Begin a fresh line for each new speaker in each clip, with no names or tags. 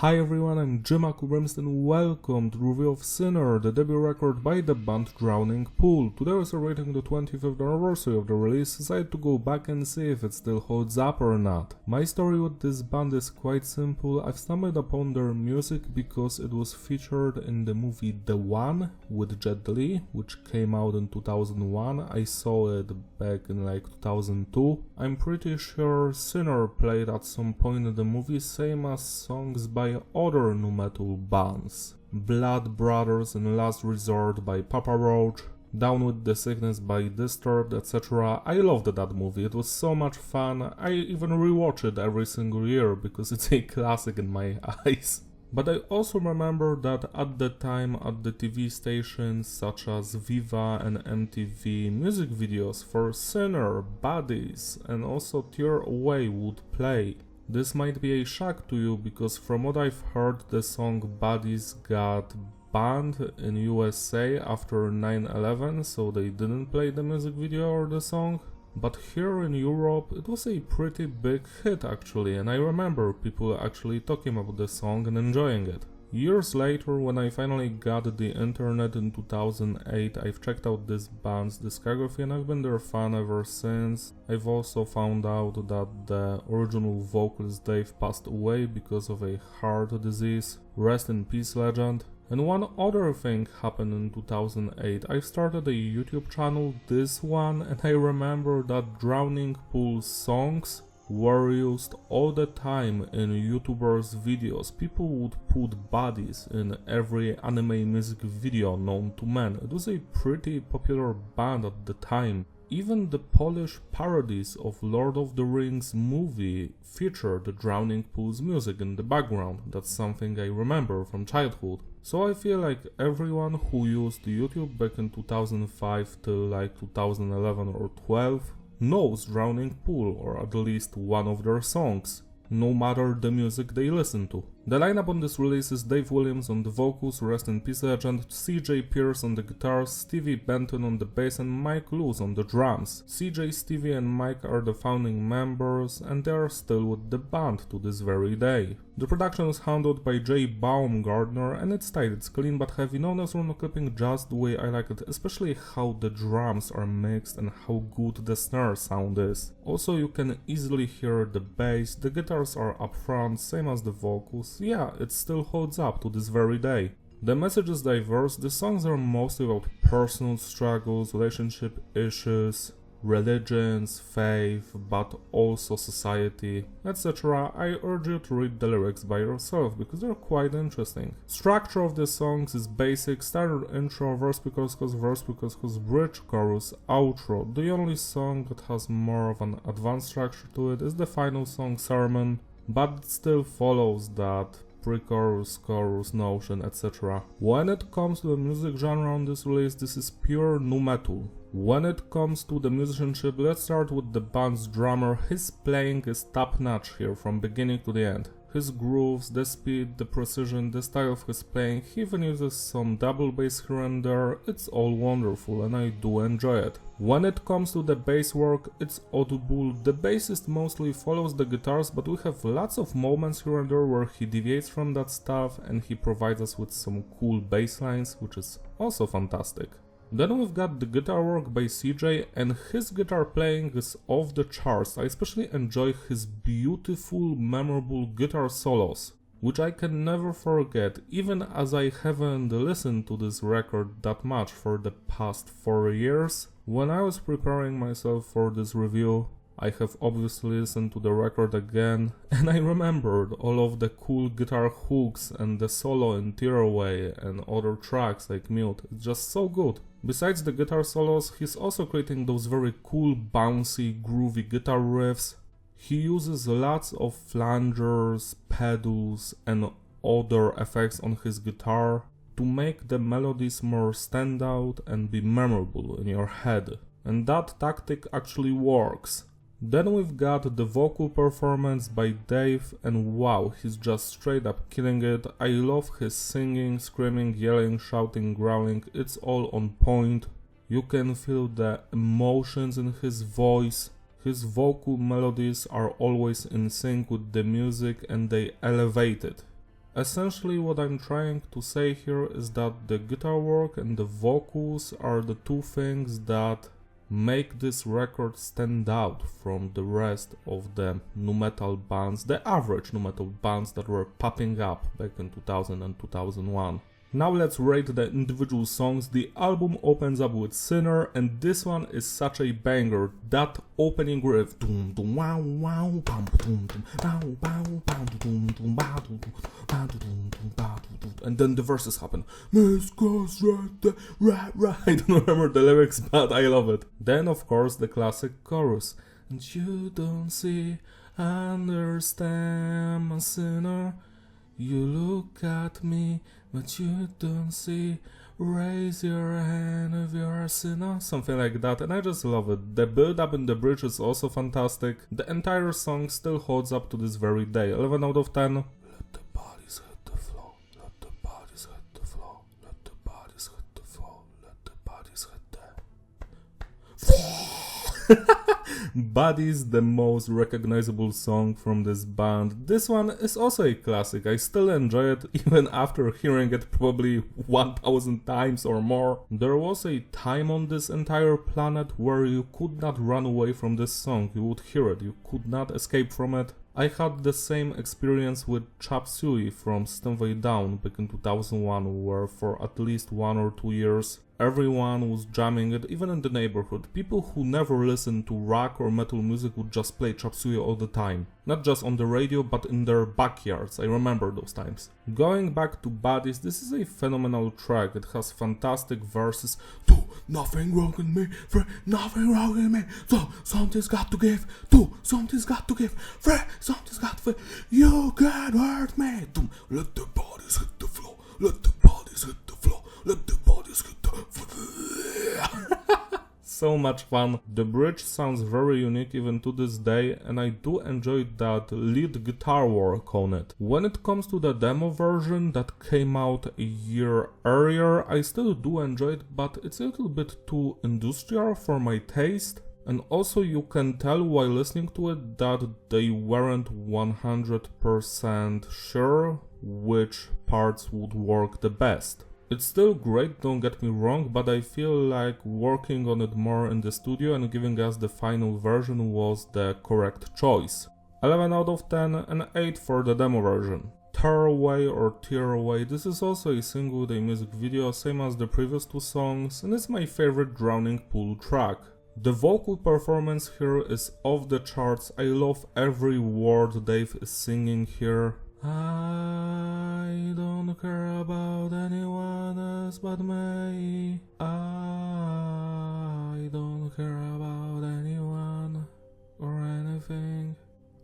Hi everyone, I'm Jim and welcome to the review of Sinner, the debut record by the band Drowning Pool. Today we're celebrating the 25th anniversary of the release, so I decided to go back and see if it still holds up or not. My story with this band is quite simple. I've stumbled upon their music because it was featured in the movie The One with Jet Li, which came out in 2001. I saw it back in 2002. I'm pretty sure Sinner played at some point in the movie, same as songs by other nu metal bands. Blood Brothers and Last Resort by Papa Roach, Down with the Sickness by Disturbed, etc. I loved that movie, it was so much fun. I even rewatch it every single year because it's a classic in my eyes. But I also remember that at the time at the TV stations such as Viva and MTV, music videos for Sinner, Buddies and also Tear Away would play. This might be a shock to you because from what I've heard, the song Buddies got banned in USA after 9/11, so they didn't play the music video or the song. But here in Europe it was a pretty big hit actually, and I remember people actually talking about the song and enjoying it. Years later, when I finally got the internet in 2008, I've checked out this band's discography and I've been their fan ever since. I've also found out that the original vocalist Dave passed away because of a heart disease. Rest in peace, legend. And one other thing happened in 2008. I started a YouTube channel, this one, and I remember that Drowning Pool songs were used all the time in YouTubers' videos. People would put Buddies in every anime music video known to man. It was a pretty popular band at the time. Even the Polish parodies of Lord of the Rings movie featured Drowning Pool's music in the background. That's something I remember from childhood. So I feel like everyone who used YouTube back in 2005 till 2011 or 12 knows Drowning Pool, or at least one of their songs, no matter the music they listen to. The lineup on this release is Dave Williams on the vocals, rest in peace legend, CJ Pierce on the guitars, Stevie Benton on the bass and Mike Lewis on the drums. CJ, Stevie and Mike are the founding members and they are still with the band to this very day. The production is handled by Jay Baumgartner and it's tight, it's clean but heavy, no noise clipping, just the way I like it, especially how the drums are mixed and how good the snare sound is. Also you can easily hear the bass, the guitars are up front, same as the vocals. Yeah, it still holds up to this very day. The message is diverse, the songs are mostly about personal struggles, relationship issues, religions, faith, but also society, etc. I urge you to read the lyrics by yourself because they're quite interesting. Structure of the songs is basic, standard intro, verse because bridge, chorus, outro. The only song that has more of an advanced structure to it is the final song, Sermon, but it still follows that pre-chorus, chorus, notion, etc. When it comes to the music genre on this release, this is pure nu metal. When it comes to the musicianship, let's start with the band's drummer. His playing is top-notch here from beginning to the end. His grooves, the speed, the precision, the style of his playing, he even uses some double bass here and there, it's all wonderful and I do enjoy it. When it comes to the bass work, it's audible, the bassist mostly follows the guitars, but we have lots of moments here and there where he deviates from that stuff and he provides us with some cool bass lines, which is also fantastic. Then we've got the guitar work by CJ and his guitar playing is off the charts. I especially enjoy his beautiful, memorable guitar solos, which I can never forget, even as I haven't listened to this record that much for the past 4 years. When I was preparing myself for this review, I have obviously listened to the record again and I remembered all of the cool guitar hooks and the solo in Tear Away and other tracks like Mute. It's just so good. Besides the guitar solos, he's also creating those very cool, bouncy, groovy guitar riffs. He uses lots of flangers, pedals and other effects on his guitar to make the melodies more stand out and be memorable in your head. And that tactic actually works. Then we've got the vocal performance by Dave and wow, he's just straight up killing it. I love his singing, screaming, yelling, shouting, growling, it's all on point. You can feel the emotions in his voice. His vocal melodies are always in sync with the music and they elevate it. Essentially what I'm trying to say here is that the guitar work and the vocals are the two things that make this record stand out from the rest of the nu metal bands, the average nu metal bands that were popping up back in 2000 and 2001. Now let's rate the individual songs. The album opens up with Sinner, and this one is such a banger. That opening riff, and then the verses happen. I don't remember the lyrics, but I love it. Then of course the classic chorus. And you don't see, understand, my sinner. You look at me, but you don't see. Raise your hand if you're a sinner. Something like that, and I just love it. The build up in the bridge is also fantastic. The entire song still holds up to this very day. 11 out of 10. Let the bodies hit the floor. Let the bodies hit the floor. Let the bodies hit the floor. Let the bodies hit the floor. Buddy's the most recognizable song from this band. This one is also a classic. I still enjoy it even after hearing it probably 1000 times or more. There was a time on this entire planet where you could not run away from this song. You would hear it. You could not escape from it. I had the same experience with Chop Suey from System of a Down back in 2001, where for at least 1 or 2 years everyone was jamming it, even in the neighborhood. People who never listened to rock or metal music would just play Chop Suey all the time. Not just on the radio, but in their backyards. I remember those times. Going back to Buddies, this is a phenomenal track. It has fantastic verses. Do nothing wrong with me, free, nothing wrong with me. So something's got to give. Do something's got to give. Free, something's got to give. You can't hurt me. Do let the bodies hit the floor. Let the bodies hit the floor. Let the bodies hit the floor. So much fun. The bridge sounds very unique even to this day, and I do enjoy that lead guitar work on it. When it comes to the demo version that came out a year earlier, I still do enjoy it, but it's a little bit too industrial for my taste. And also you can tell while listening to it that they weren't 100% sure which parts would work the best. It's still great, don't get me wrong, but I feel like working on it more in the studio and giving us the final version was the correct choice. 11 out of 10 and 8 for the demo version. Tear Away or Tear Away, this is also a single with a music video, same as the previous two songs, and it's my favorite Drowning Pool track. The vocal performance here is off the charts. I love every word Dave is singing here. I don't care about anyone else but me. I don't care about anyone or anything.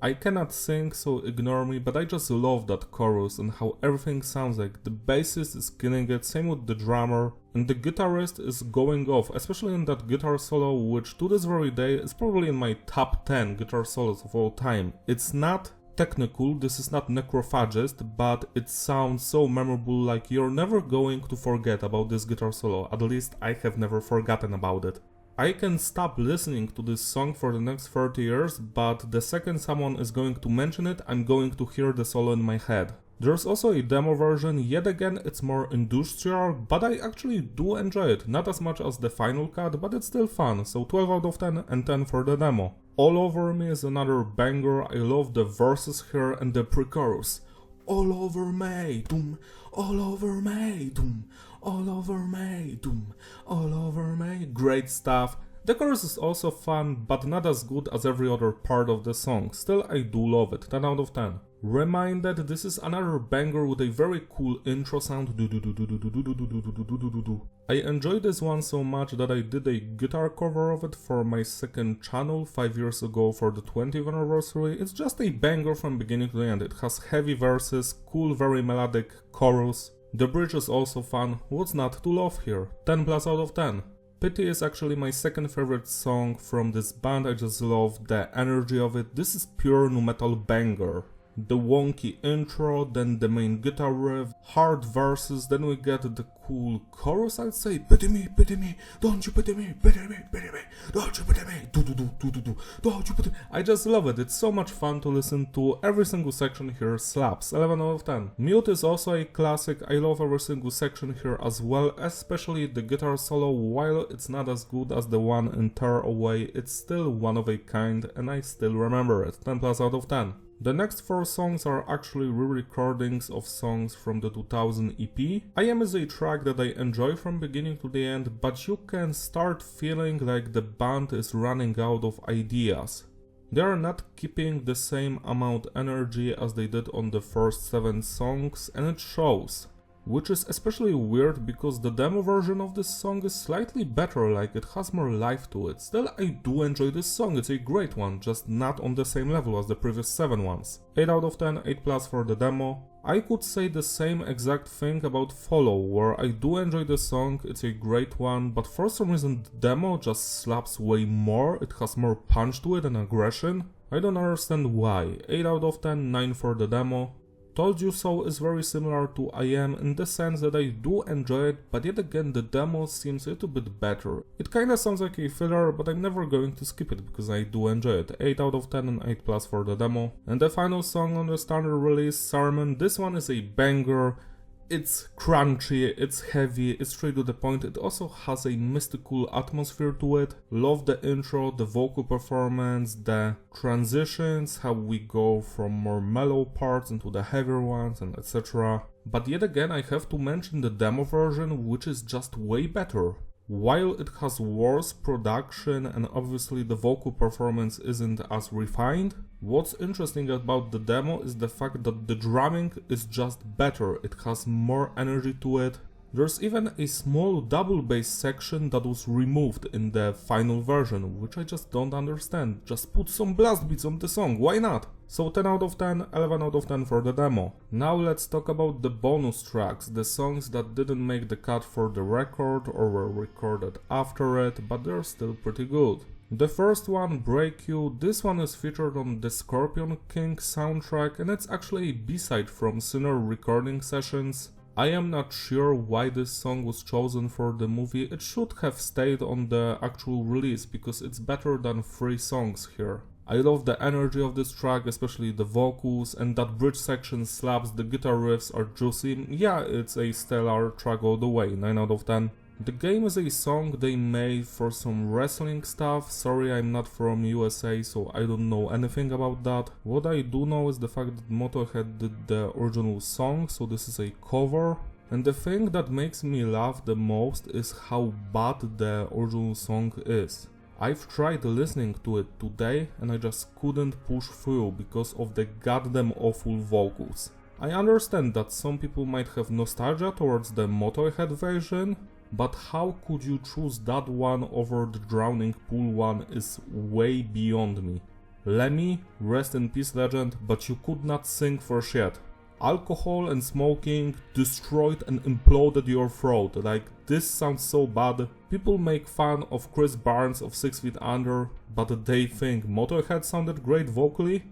I cannot sing, so ignore me, but I just love that chorus and how everything sounds like. The bassist is killing it, same with the drummer, and the guitarist is going off, especially in that guitar solo, which to this very day is probably in my top 10 guitar solos of all time. It's not technical, this is not necrophagist, but it sounds so memorable, like you're never going to forget about this guitar solo. At least I have never forgotten about it. I can stop listening to this song for the next 30 years, but the second someone is going to mention it, I'm going to hear the solo in my head. There's also a demo version, yet again it's more industrial, but I actually do enjoy it. Not as much as the final cut, but it's still fun, so 12 out of 10 and 10 for the demo. All Over Me is another banger. I love the verses here and the pre-chorus. All over me, doom, all over me, doom, all over me, doom, all over me. Great stuff. The chorus is also fun, but not as good as every other part of the song. Still, I do love it. 10 out of 10. Reminded, this is another banger with a very cool intro sound. I enjoyed this one so much that I did a guitar cover of it for my second channel 5 years ago for the 20th anniversary. It's just a banger from beginning to end. It has heavy verses, cool, very melodic chorus. The bridge is also fun. What's not to love here? 10 plus out of 10. Pity is actually my second favorite song from this band. I just love the energy of it. This is pure nu metal banger. the wonky intro, then the main guitar riff, hard verses, then we get the cool chorus, I'd say, pity me, don't you pity me, don't you pity me, don't you pity me. I just love it, it's so much fun to listen to, every single section here slaps, 11 out of 10. Mute is also a classic, I love every single section here as well, especially the guitar solo, while it's not as good as the one in Tear Away, it's still one of a kind and I still remember it, 10 plus out of 10. The next 4 songs are actually re-recordings of songs from the 2000 EP. I Am is a track that I enjoy from beginning to the end, but you can start feeling like the band is running out of ideas. They are not keeping the same amount energy as they did on the first 7 songs, and it shows. Which is especially weird because the demo version of this song is slightly better, like it has more life to it. Still, I do enjoy this song, it's a great one, just not on the same level as the previous 7 ones. 8 out of 10, 8 plus for the demo. I could say the same exact thing about Follow, where I do enjoy the song, it's a great one, but for some reason the demo just slaps way more, it has more punch to it and aggression. I don't understand why. 8 out of 10, 9 for the demo. Told You So is very similar to I Am in the sense that I do enjoy it, but yet again the demo seems a little bit better. It kinda sounds like a filler, but I'm never going to skip it because I do enjoy it. 8 out of 10 and 8 plus for the demo. And the final song on the standard release, Sermon, this one is a banger. It's crunchy, it's heavy, it's straight to the point, it also has a mystical atmosphere to it. Love the intro, the vocal performance, the transitions, how we go from more mellow parts into the heavier ones and etc. But yet again I have to mention the demo version, which is just way better. While it has worse production and obviously the vocal performance isn't as refined, what's interesting about the demo is the fact that the drumming is just better, it has more energy to it. There's even a small double bass section that was removed in the final version, which I just don't understand. Just put some blast beats on the song, why not? So 10 out of 10, 11 out of 10 for the demo. Now let's talk about the bonus tracks, the songs that didn't make the cut for the record or were recorded after it, but they're still pretty good. The first one, Break You, this one is featured on the Scorpion King soundtrack and it's actually a B-side from Sinner recording sessions. I am not sure why this song was chosen for the movie, it should have stayed on the actual release because it's better than 3 songs here. I love the energy of this track, especially the vocals, and that bridge section slaps, the guitar riffs are juicy. Yeah, it's a stellar track all the way, 9 out of 10. The game is a song they made for some wrestling stuff. Sorry, I'm not from USA, so I don't know anything about that. What I do know is the fact that Motorhead did the original song, so this is a cover. And the thing that makes me laugh the most is how bad the original song is. I've tried listening to it today and I just couldn't push through because of the goddamn awful vocals. I understand that some people might have nostalgia towards the Motorhead version, but how could you choose that one over the Drowning Pool one is way beyond me. Lemmy, rest in peace legend, but you could not sing for shit. Alcohol and smoking destroyed and imploded your throat, like this sounds so bad. People make fun of Chris Barnes of 6 Feet Under, but they think Motorhead sounded great vocally?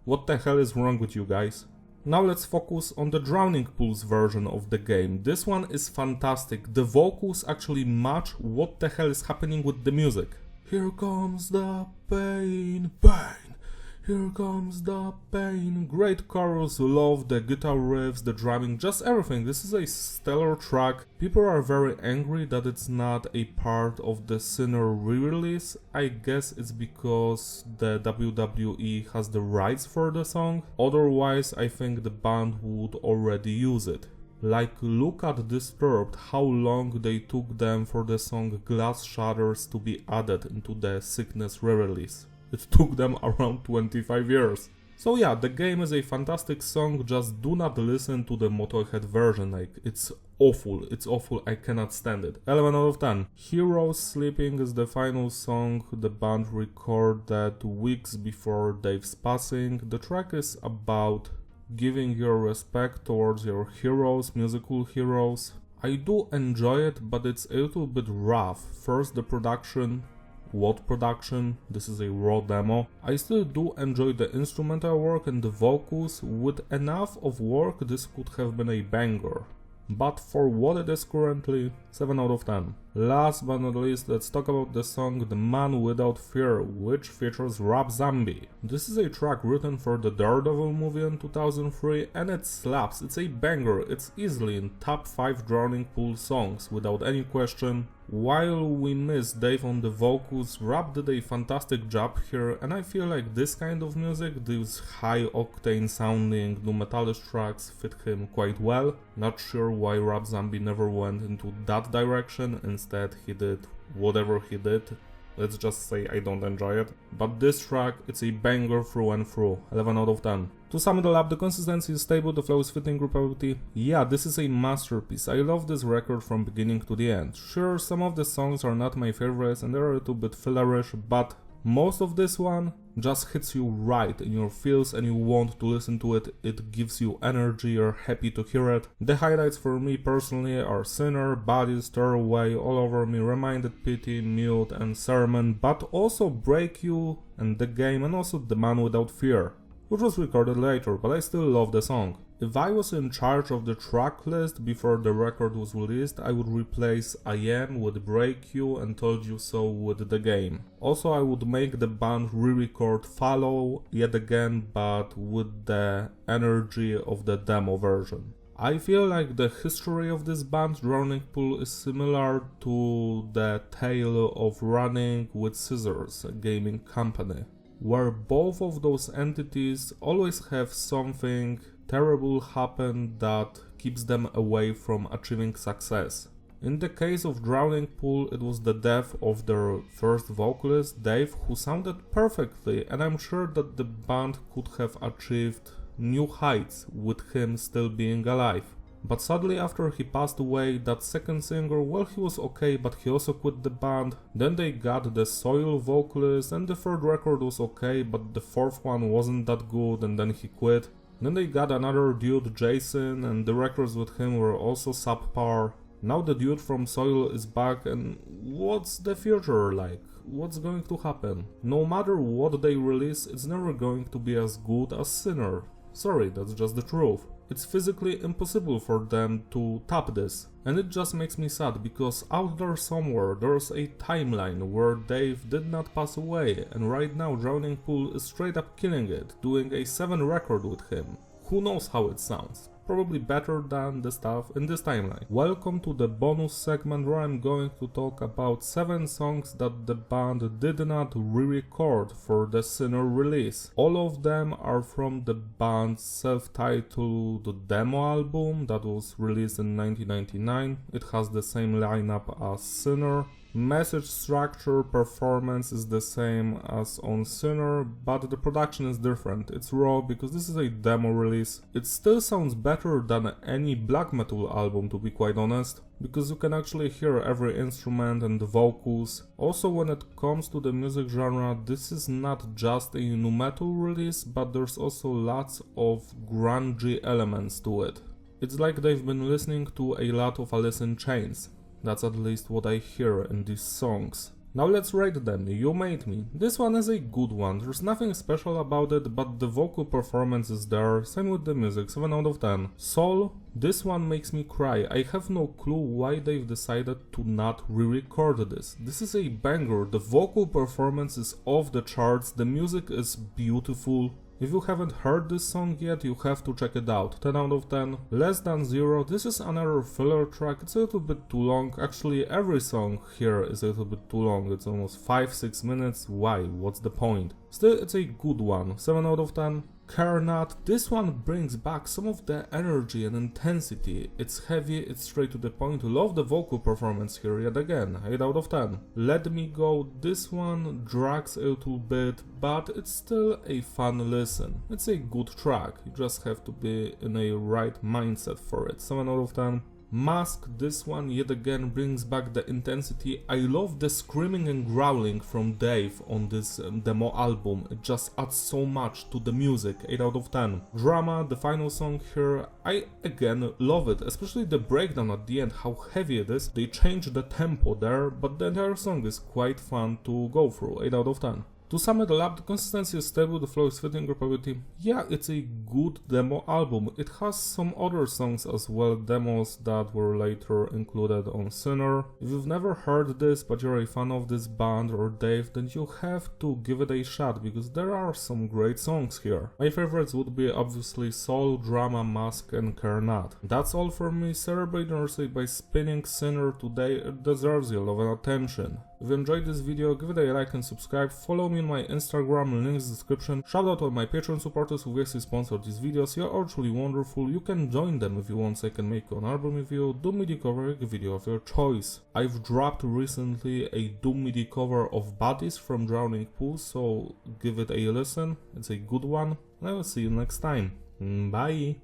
What the hell is wrong with you guys? Now let's focus on the Drowning Pool's version of the game. This one is fantastic, the vocals actually match what the hell is happening with the music. Here comes the pain, pain, here comes the pain. Great chorus, love the guitar riffs, the drumming, just everything. This is a stellar track. People are very angry that it's not a part of the Sinner re-release. I guess it's because the WWE has the rights for the song. Otherwise, I think the band would already use it. Like, look at Disturbed, how long they took them for the song Glass Shatters to be added into the Sickness re-release. It took them around 25 years. So yeah, the game is a fantastic song, just do not listen to the Motorhead version, like, it's awful, I cannot stand it. 11 out of 10. Heroes Sleeping is the final song the band recorded weeks before Dave's passing. The track is about giving your respect towards your heroes, musical heroes. I do enjoy it, but it's a little bit rough. First, the production what production, this is a raw demo. I still do enjoy the instrumental work and the vocals. With enough of work this could have been a banger. But for what it is currently, 7 out of 10. Last but not least, let's talk about the song The Man Without Fear, which features Rob Zombie. This is a track written for the Daredevil movie in 2003 and it slaps, it's a banger, it's easily in top 5 Drowning Pool songs without any question. While we miss Dave on the vocals, Rob did a fantastic job here and I feel like this kind of music, these high octane sounding nu metalish tracks fit him quite well. Not sure why Rob Zombie never went into that direction, instead he did whatever he did. Let's just say I don't enjoy it. But this track, it's a banger through and through, 11 out of 10. To sum it all up, the consistency is stable, the flow is fitting, repeatability. Yeah, this is a masterpiece. I love this record from beginning to the end. Sure, some of the songs are not my favorites and they're a little bit fillerish, but most of this one just hits you right in your feels and you want to listen to it. It gives you energy, you're happy to hear it. The highlights for me personally are Sinner, Body, Stir Away, All Over Me, Reminded, Pity, Mute and Sermon, but also Break You and The Game and also The Man Without Fear, which was recorded later, but I still love the song. If I was in charge of the track list before the record was released, I would replace I Am with Break You and Told You So with The Game. Also, I would make the band re-record Follow yet again, but with the energy of the demo version. I feel like the history of this band, Drowning Pool, is similar to the tale of Running with Scissors, a gaming company, where both of those entities always have something terrible happen that keeps them away from achieving success. In the case of Drowning Pool, it was the death of their first vocalist, Dave, who sounded perfectly, and I'm sure that the band could have achieved new heights with him still being alive. But sadly, after he passed away, that second singer, well, he was okay, but he also quit the band. Then they got the Soil vocalist, and the third record was okay, but the fourth one wasn't that good, and then he quit. Then they got another dude, Jason, and the records with him were also subpar. Now the dude from Soil is back, and what's the future like? What's going to happen? No matter what they release, it's never going to be as good as Sinner. Sorry, that's just the truth. It's physically impossible for them to top this. And it just makes me sad, because out there somewhere there's a timeline where Dave did not pass away, and right now Drowning Pool is straight up killing it, doing a 7 record with him. Who knows how it sounds? Probably better than the stuff in this timeline. Welcome to the bonus segment where I'm going to talk about 7 songs that the band did not re-record for the Sinner release. All of them are from the band's self-titled demo album that was released in 1999. It has the same lineup as Sinner. Message, structure, performance is the same as on Sinner, but the production is different. It's raw because this is a demo release. It still sounds better than any black metal album, to be quite honest, because you can actually hear every instrument and the vocals. Also, when it comes to the music genre, this is not just a nu metal release, but there's also lots of grungy elements to it. It's like they've been listening to a lot of Alice in Chains. That's at least what I hear in these songs. Now let's rate them. You Made Me. This one is a good one. There's nothing special about it, but the vocal performance is there. Same with the music, 7 out of 10. Soul. This one makes me cry. I have no clue why they've decided to not re-record this. This is a banger. The vocal performance is off the charts. The music is beautiful. If you haven't heard this song yet, you have to check it out. 10 out of 10. Less Than Zero. This is another filler track. It's a little bit too long. Actually, every song here is a little bit too long. It's almost 5-6 minutes. Why? What's the point? Still, it's a good one. 7 out of 10. Care Not. This one brings back some of the energy and intensity. It's heavy, it's straight to the point. Love the vocal performance here yet again. 8 out of 10. Let Me Go. This one drags a little bit, but it's still a fun listen. It's a good track. You just have to be in a right mindset for it. 7 out of 10. Mask, this one yet again brings back the intensity. I love the screaming and growling from Dave on this demo album, it just adds so much to the music, 8 out of 10. Drama, the final song here, I again love it, especially the breakdown at the end, how heavy it is. They changed the tempo there, but the entire song is quite fun to go through, 8 out of 10. To sum it all up, the consistency is stable, the flow is fitting, repetitive. Yeah, it's a good demo album. It has some other songs as well, demos that were later included on Sinner. If you've never heard this but you're a fan of this band or Dave, then you have to give it a shot because there are some great songs here. My favorites would be obviously Soul, Drama, Mask and Care Not. That's all from me. Celebrate Nursery by spinning Sinner today, it deserves your love and attention. If you enjoyed this video, give it a like and subscribe, follow me on my Instagram, link in the description. Shout out to all my Patreon supporters who actually sponsored these videos, you are all truly wonderful. You can join them if you want so I can make an album review, Doom MIDI cover video of your choice. I've dropped recently a Doom MIDI cover of Buddies from Drowning Pool, so give it a listen, it's a good one, and I will see you next time. Bye!